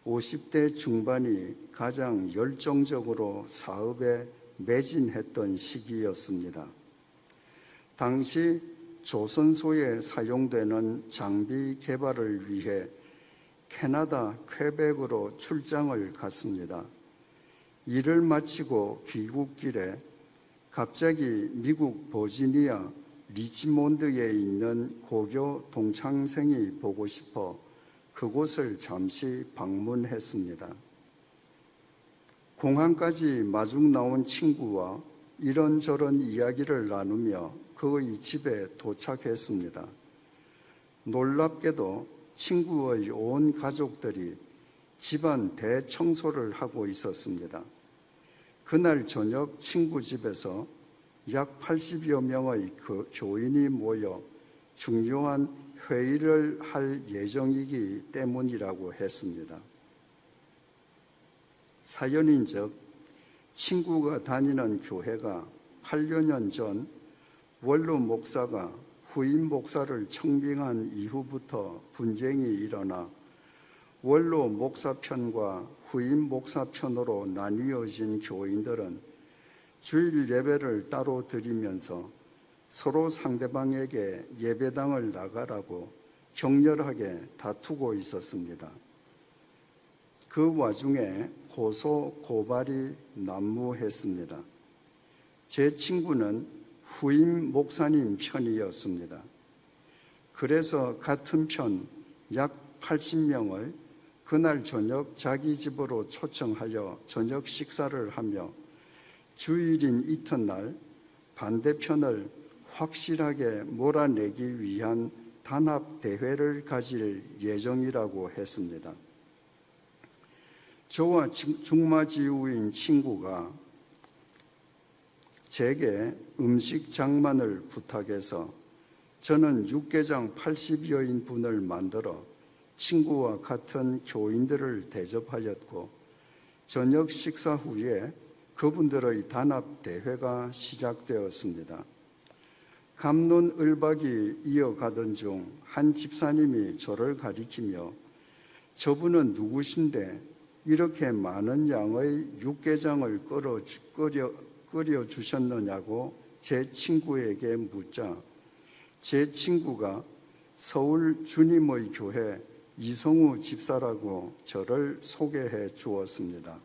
50대 중반이 가장 열정적으로 사업에 매진했던 시기였습니다. 당시 조선소에 사용되는 장비 개발을 위해 캐나다 퀘벡으로 출장을 갔습니다. 일을 마치고 귀국길에 갑자기 미국 버지니아 리치몬드에 있는 고교 동창생이 보고 싶어 그곳을 잠시 방문했습니다. 공항까지 마중 나온 친구와 이런저런 이야기를 나누며 그의 집에 도착했습니다. 놀랍게도 친구의 온 가족들이 집안 대청소를 하고 있었습니다. 그날 저녁 친구 집에서 약 80여 명의 그 교인이 모여 중요한 회의를 할 예정이기 때문이라고 했습니다. 사연인즉 친구가 다니는 교회가 8여 년 전 원로 목사가 후임 목사를 청빙한 이후부터 분쟁이 일어나 원로 목사 편과 후임 목사 편으로 나뉘어진 교인들은 주일 예배를 따로 드리면서 서로 상대방에게 예배당을 나가라고 격렬하게 다투고 있었습니다. 그 와중에 고소 고발이 난무했습니다. 제 친구는 후임 목사님 편이었습니다. 그래서 같은 편 약 80명을 그날 저녁 자기 집으로 초청하여 저녁 식사를 하며 주일인 이튿날 반대편을 확실하게 몰아내기 위한 단합 대회를 가질 예정이라고 했습니다. 저와 중마지우인 친구가 제게 음식 장만을 부탁해서 저는 육개장 80여인 분을 만들어 친구와 같은 교인들을 대접하였고 저녁 식사 후에 그분들의 단합 대회가 시작되었습니다. 갑론을박이 이어가던 중 한 집사님이 저를 가리키며 저분은 누구신데 이렇게 많은 양의 육개장을 끓여 주셨느냐고 제 친구에게 묻자 제 친구가 서울 주님의 교회 이성우 집사라고 저를 소개해 주었습니다.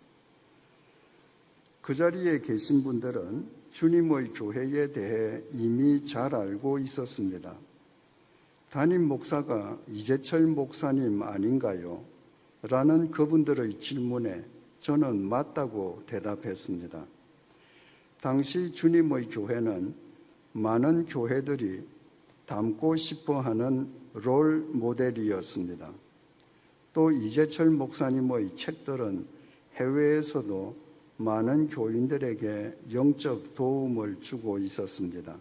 그 자리에 계신 분들은 주님의 교회에 대해 이미 잘 알고 있었습니다. 담임 목사가 이재철 목사님 아닌가요? 라는 그분들의 질문에 저는 맞다고 대답했습니다. 당시 주님의 교회는 많은 교회들이 닮고 싶어 하는 롤 모델이었습니다. 또 이재철 목사님의 책들은 해외에서도 많은 교인들에게 영적 도움을 주고 있었습니다.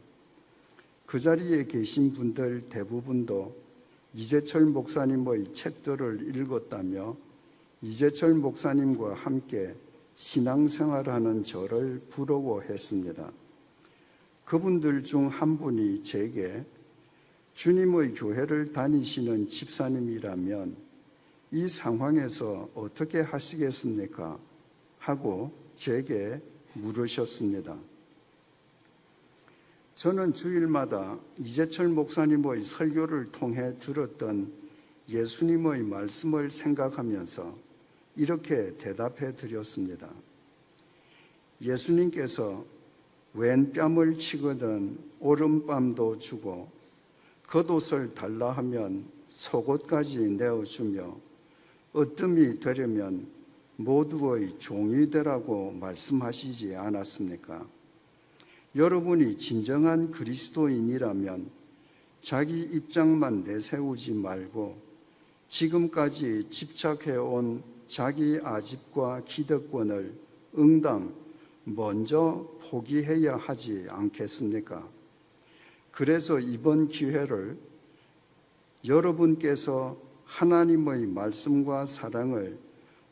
그 자리에 계신 분들 대부분도 이재철 목사님의 책들을 읽었다며 이재철 목사님과 함께 신앙생활하는 저를 부러워했습니다. 그분들 중 한 분이 제게 주님의 교회를 다니시는 집사님이라면 이 상황에서 어떻게 하시겠습니까? 하고 제게 물으셨습니다. 저는 주일마다 이재철 목사님의 설교를 통해 들었던 예수님의 말씀을 생각하면서 이렇게 대답해 드렸습니다. 예수님께서 왼 뺨을 치거든 오른뺨도 주고 겉옷을 달라 하면 속옷까지 내어주며 으뜸이 되려면 모두의 종이 되라고 말씀하시지 않았습니까? 여러분이 진정한 그리스도인이라면 자기 입장만 내세우지 말고 지금까지 집착해온 자기 아집과 기득권을 응당 먼저 포기해야 하지 않겠습니까? 그래서 이번 기회를 여러분께서 하나님의 말씀과 사랑을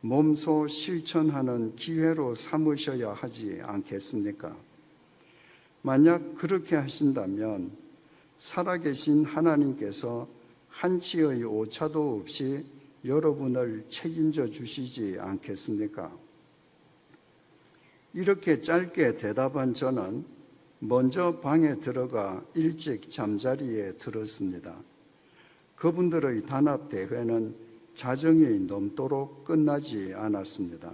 몸소 실천하는 기회로 삼으셔야 하지 않겠습니까? 만약 그렇게 하신다면 살아계신 하나님께서 한치의 오차도 없이 여러분을 책임져 주시지 않겠습니까? 이렇게 짧게 대답한 저는 먼저 방에 들어가 일찍 잠자리에 들었습니다. 그분들의 단합대회는 자정이 넘도록 끝나지 않았습니다.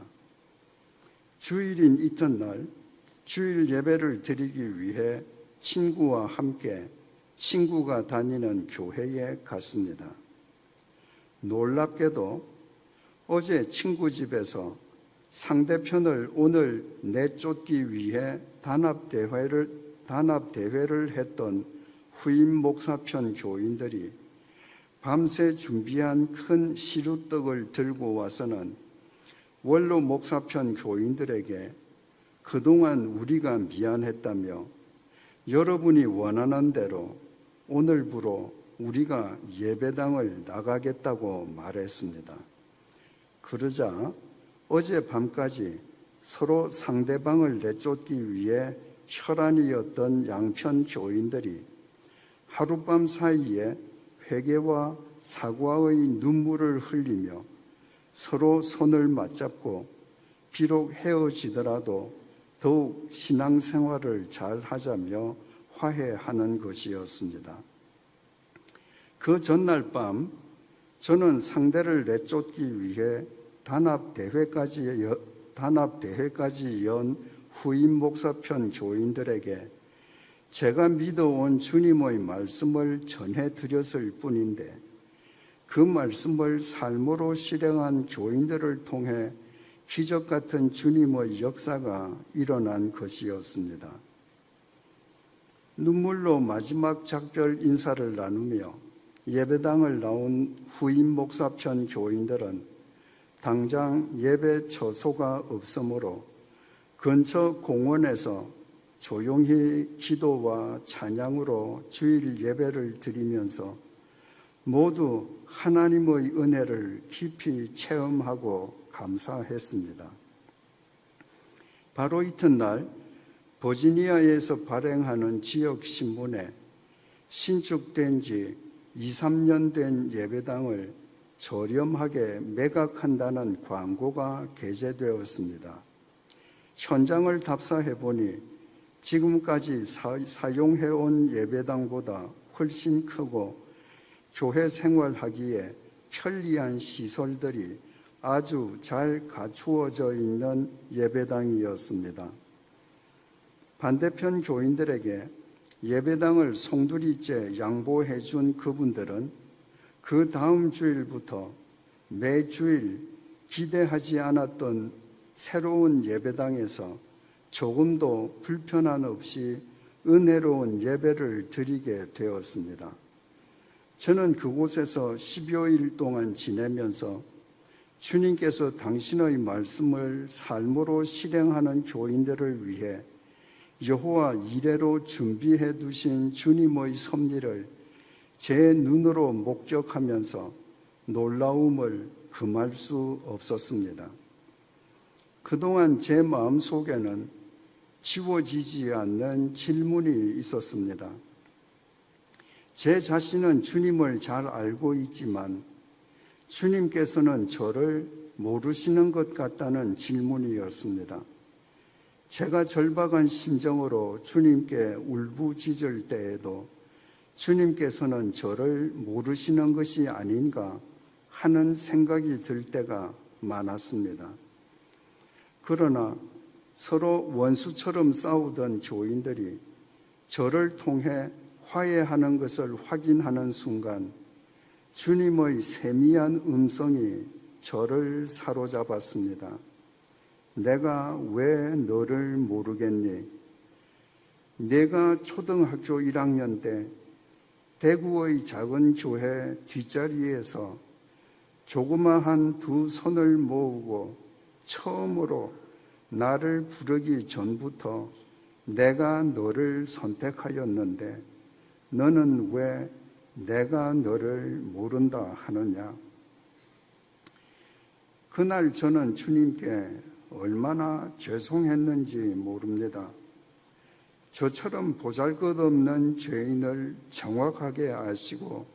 주일인 이튿날 주일 예배를 드리기 위해 친구와 함께 친구가 다니는 교회에 갔습니다. 놀랍게도 어제 친구 집에서 상대편을 오늘 내쫓기 위해 단합대회를 했던 후임 목사편 교인들이 밤새 준비한 큰 시루떡을 들고 와서는 원로 목사편 교인들에게 그동안 우리가 미안했다며 여러분이 원하는 대로 오늘부로 우리가 예배당을 나가겠다고 말했습니다. 그러자 어젯밤까지 서로 상대방을 내쫓기 위해 혈안이었던 양편 교인들이 하룻밤 사이에 회개와 사과의 눈물을 흘리며 서로 손을 맞잡고 비록 헤어지더라도 더욱 신앙생활을 잘 하자며 화해하는 것이었습니다. 그 전날 밤 저는 상대를 내쫓기 위해 단합대회까지 연 후임 목사편 교인들에게 제가 믿어온 주님의 말씀을 전해드렸을 뿐인데 그 말씀을 삶으로 실행한 교인들을 통해 기적 같은 주님의 역사가 일어난 것이었습니다. 눈물로 마지막 작별 인사를 나누며 예배당을 나온 후임 목사편 교인들은 당장 예배 처소가 없으므로 근처 공원에서 조용히 기도와 찬양으로 주일 예배를 드리면서 모두 하나님의 은혜를 깊이 체험하고 감사했습니다. 바로 이튿날 버지니아에서 발행하는 지역 신문에 신축된 지 2, 3년 된 예배당을 저렴하게 매각한다는 광고가 게재되었습니다. 현장을 답사해 보니 지금까지 사용해온 예배당보다 훨씬 크고 교회 생활하기에 편리한 시설들이 아주 잘 갖추어져 있는 예배당이었습니다. 반대편 교인들에게 예배당을 송두리째 양보해 준 그분들은 그 다음 주일부터 매주일 기대하지 않았던 새로운 예배당에서 조금도 불편함 없이 은혜로운 예배를 드리게 되었습니다. 저는 그곳에서 10여일 동안 지내면서 주님께서 당신의 말씀을 삶으로 실행하는 교인들을 위해 여호와 이레로 준비해 두신 주님의 섭리를 제 눈으로 목격하면서 놀라움을 금할 수 없었습니다. 그동안 제 마음속에는 지워지지 않는 질문이 있었습니다. 제 자신은 주님을 잘 알고 있지만 주님께서는 저를 모르시는 것 같다는 질문이었습니다. 제가 절박한 심정으로 주님께 울부짖을 때에도 주님께서는 저를 모르시는 것이 아닌가 하는 생각이 들 때가 많았습니다. 그러나 서로 원수처럼 싸우던 교인들이 저를 통해 화해하는 것을 확인하는 순간 주님의 세미한 음성이 저를 사로잡았습니다. 내가 왜 너를 모르겠니? 내가 초등학교 1학년 때 대구의 작은 교회 뒷자리에서 조그마한 두 손을 모으고 처음으로 나를 부르기 전부터 내가 너를 선택하였는데 너는 왜 내가 너를 모른다 하느냐? 그날 저는 주님께 얼마나 죄송했는지 모릅니다. 저처럼 보잘것없는 죄인을 정확하게 아시고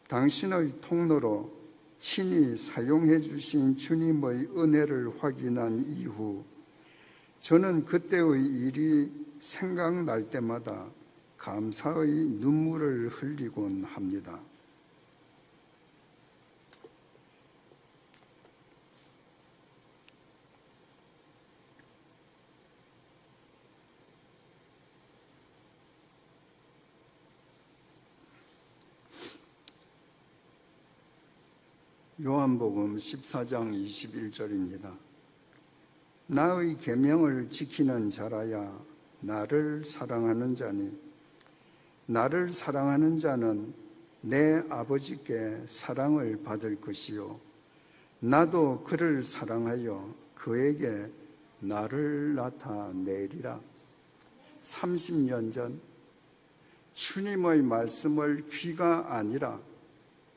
당신의 통로로 친히 사용해 주신 주님의 은혜를 확인한 이후 저는 그때의 일이 생각날 때마다 감사의 눈물을 흘리곤 합니다. 요한복음 14장 21절입니다. 나의 계명을 지키는 자라야 나를 사랑하는 자니 나를 사랑하는 자는 내 아버지께 사랑을 받을 것이요 나도 그를 사랑하여 그에게 나를 나타내리라. 30년 전 주님의 말씀을 귀가 아니라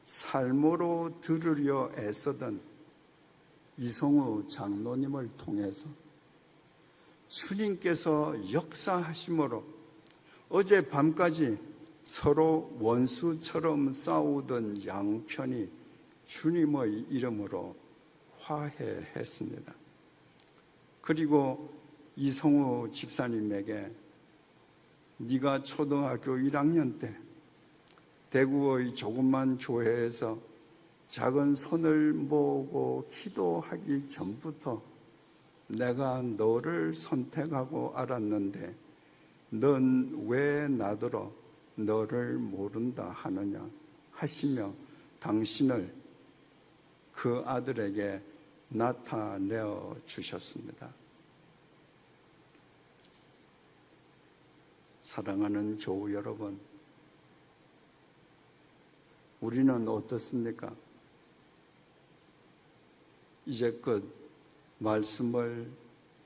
삶으로 들으려 애쓰던 이성우 장로님을 통해서 주님께서 역사하심으로 어젯밤까지 서로 원수처럼 싸우던 양편이 주님의 이름으로 화해했습니다. 그리고 이성우 집사님에게 네가 초등학교 1학년 때 대구의 조그만 교회에서 작은 손을 모으고 기도하기 전부터 내가 너를 선택하고 알았는데 넌 왜 나더러 너를 모른다 하느냐 하시며 당신을 그 아들에게 나타내어 주셨습니다. 사랑하는 교우 여러분, 우리는 어떻습니까? 이제껏 말씀을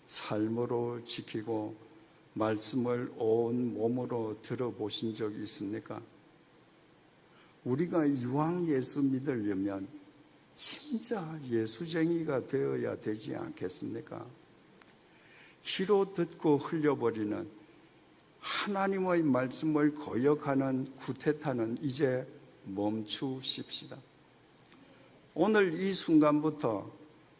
삶으로 지키고 말씀을 온 몸으로 들어보신 적이 있습니까? 우리가 이왕 예수 믿으려면 진짜 예수쟁이가 되어야 되지 않겠습니까? 귀로 듣고 흘려버리는 하나님의 말씀을 거역하는 구태타는 이제 멈추십시다. 오늘 이 순간부터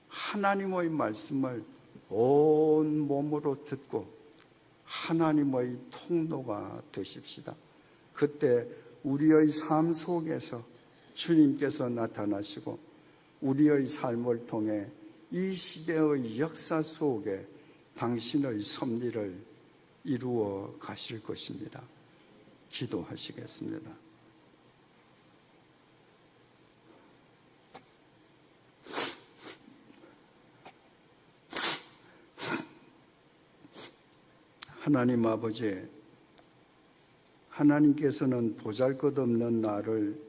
하나님의 말씀을 온 몸으로 듣고 하나님의 통로가 되십시다. 그때 우리의 삶 속에서 주님께서 나타나시고 우리의 삶을 통해 이 시대의 역사 속에 당신의 섭리를 이루어 가실 것입니다. 기도하시겠습니다. 하나님 아버지, 하나님께서는 보잘것없는 나를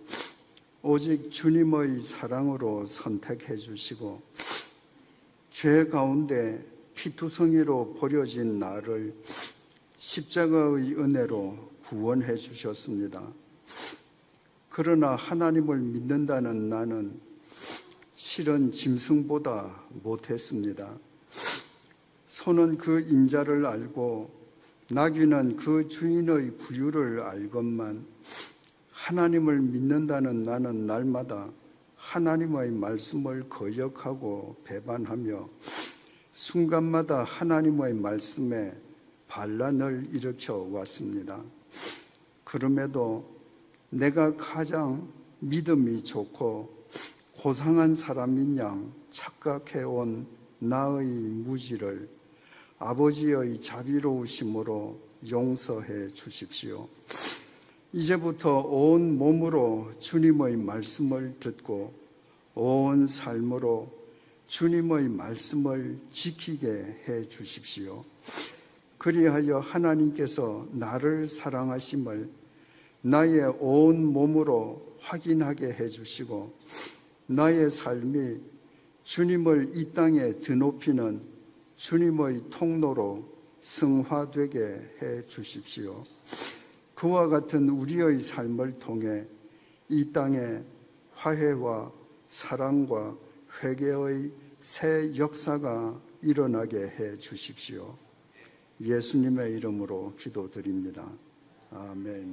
오직 주님의 사랑으로 선택해 주시고 죄 가운데 피투성이로 버려진 나를 십자가의 은혜로 구원해 주셨습니다. 그러나 하나님을 믿는다는 나는 실은 짐승보다 못했습니다. 소는 그 임자를 알고 나귀는 그 주인의 구유를 알건만 하나님을 믿는다는 나는 날마다 하나님의 말씀을 거역하고 배반하며 순간마다 하나님의 말씀에 반란을 일으켜 왔습니다. 그럼에도 내가 가장 믿음이 좋고 고상한 사람인 양 착각해온 나의 무지를 아버지의 자비로우심으로 용서해 주십시오. 이제부터 온 몸으로 주님의 말씀을 듣고 온 삶으로 주님의 말씀을 지키게 해 주십시오. 그리하여 하나님께서 나를 사랑하심을 나의 온 몸으로 확인하게 해 주시고 나의 삶이 주님을 이 땅에 드높이는 주님의 통로로 승화되게 해 주십시오. 그와 같은 우리의 삶을 통해 이 땅에 화해와 사랑과 회개의 새 역사가 일어나게 해 주십시오. 예수님의 이름으로 기도드립니다. 아멘.